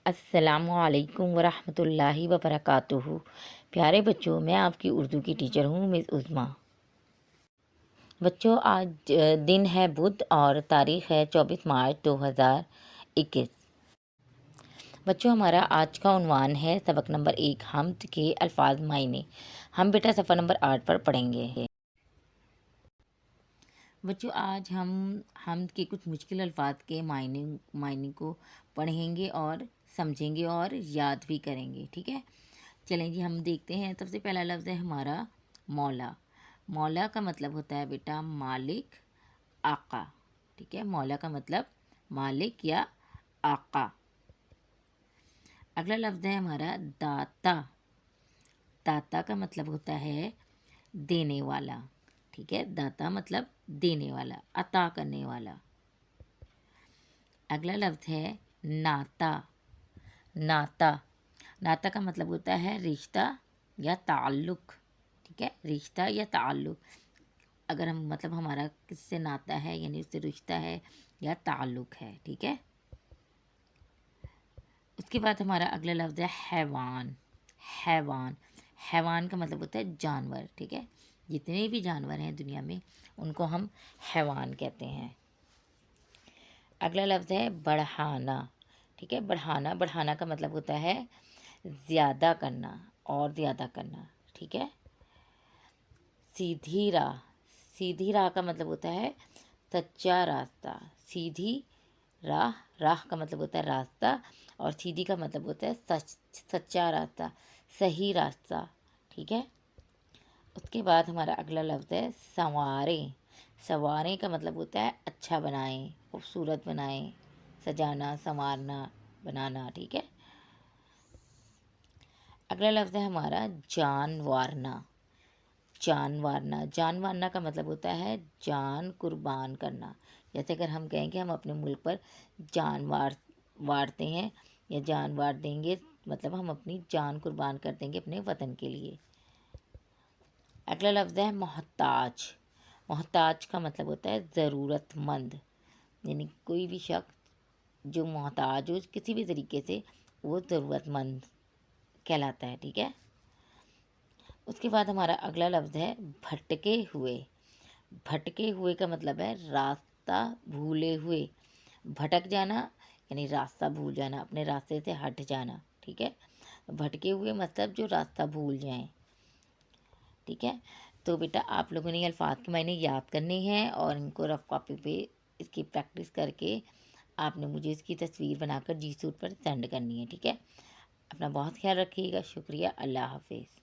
السلام علیکم ورحمۃ اللہ وبرکاتہ۔ پیارے بچوں، میں آپ کی اردو کی ٹیچر ہوں مس عظمیٰ۔ بچوں، آج دن ہے بدھ اور تاریخ ہے 24 مارچ 2021۔ بچوں، ہمارا آج کا عنوان ہے سبق نمبر 1، حمد کے الفاظ معنی۔ ہم بیٹا صفحہ نمبر 8 پر پڑھیں گے۔ بچوں، آج ہم حمد کے کچھ مشکل الفاظ کے معنی کو پڑھیں گے اور سمجھیں گے اور یاد بھی کریں گے، ٹھیک ہے؟ چلیں جی، ہم دیکھتے ہیں۔ سب سے پہلا لفظ ہے ہمارا مولا۔ مولا کا مطلب ہوتا ہے بیٹا مالک، آقا، ٹھیک ہے؟ مولا کا مطلب مالک یا آقا۔ اگلا لفظ ہے ہمارا داتا۔ داتا کا مطلب ہوتا ہے دینے والا، ٹھیک ہے؟ داتا مطلب دینے والا، عطا کرنے والا۔ اگلا لفظ ہے ناتا۔ ناتا، ناتا کا مطلب ہوتا ہے رشتہ یا تعلق، ٹھیک ہے؟ رشتہ یا تعلق۔ اگر ہم مطلب ہمارا کس سے ناتا ہے یعنی اس سے رشتہ ہے یا تعلق ہے، ٹھیک ہے؟ اس کے بعد ہمارا اگلا لفظ ہے حیوان۔ حیوان، حیوان کا مطلب ہوتا ہے جانور، ٹھیک ہے؟ جتنے بھی جانور ہیں دنیا میں ان کو ہم حیوان کہتے ہیں۔ اگلا لفظ ہے بڑھانا، ٹھیک ہے؟ بڑھانا، بڑھانا کا مطلب ہوتا ہے زیادہ کرنا اور زیادہ کرنا، ٹھیک ہے؟ سیدھی راہ، سیدھی راہ کا مطلب ہوتا ہے سچا راستہ۔ سیدھی راہ، راہ کا مطلب ہوتا ہے راستہ اور سیدھی کا مطلب ہوتا ہے سچا راستہ، صحیح راستہ، ٹھیک ہے؟ اس کے بعد ہمارا اگلا لفظ ہے سنواریں۔ سنواریں کا مطلب ہوتا ہے اچھا بنائیں، خوبصورت بنائیں، سجانا، سنوارنا، بنانا، ٹھیک ہے؟ اگلا لفظ ہے ہمارا جانوارنا۔ جانوارنا، جانوارنا کا مطلب ہوتا ہے جان قربان کرنا۔ جیسے اگر ہم کہیں کہ ہم اپنے ملک پر جان وارتے ہیں یا جان وار دیں گے، مطلب ہم اپنی جان قربان کر دیں گے اپنے وطن کے لیے۔ اگلا لفظ ہے محتاج۔ محتاج کا مطلب ہوتا ہے ضرورت مند، یعنی کوئی بھی شخص جو محتاج ہو کسی بھی طریقے سے وہ ضرورت مند کہلاتا ہے، ٹھیک ہے؟ اس کے بعد ہمارا اگلا لفظ ہے بھٹکے ہوئے۔ بھٹکے ہوئے کا مطلب ہے راستہ بھولے ہوئے۔ بھٹک جانا یعنی راستہ بھول جانا، اپنے راستے سے ہٹ جانا، ٹھیک ہے؟ بھٹکے ہوئے مطلب جو راستہ بھول جائیں، ٹھیک ہے؟ تو بیٹا آپ لوگوں نے یہ الفاظ کے معنی یاد کرنے ہیں اور ان کو رف کاپی پہ اس کی پریکٹس کر کے آپ نے مجھے اس کی تصویر بنا کر جی سوٹ پر سینڈ کرنی ہے، ٹھیک ہے؟ اپنا بہت خیال رکھیے گا۔ شکریہ، اللہ حافظ۔